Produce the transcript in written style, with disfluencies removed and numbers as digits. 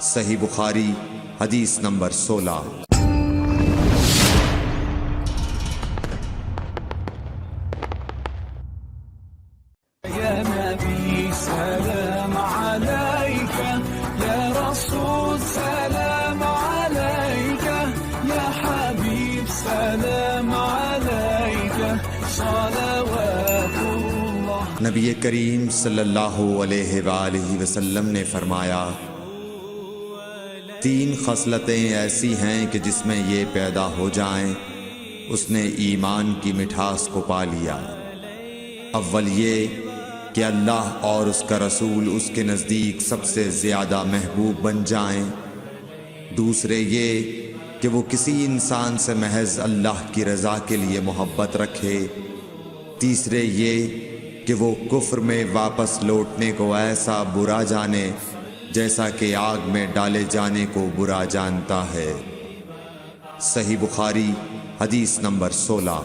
सही बुखारी हदीस नंबर 16। या नबी सलाम अलैका, या रसूल सलाम अलैका, या हबीब सलाम अलैका, सलावतुल्लाह। नबी करीम सल्लल्लाहु अलैहि वसल्लम ने फरमाया, 3 खसलतें ऐसी हैं कि जिसमें ये पैदा हो जाएं, उसने ईमान की मिठास को पा लिया। अव्वल ये कि अल्लाह और उसका रसूल उसके नज़दीक सबसे ज़्यादा महबूब बन जाएं। दूसरे ये कि वो किसी इंसान से महज अल्लाह की रज़ा के लिए मोहब्बत रखे। तीसरे ये कि वो कुफ्र में वापस लौटने को ऐसा बुरा जाने जैसा कि आग में डाले जाने को बुरा जानता है। सही बुखारी हदीस नंबर 16।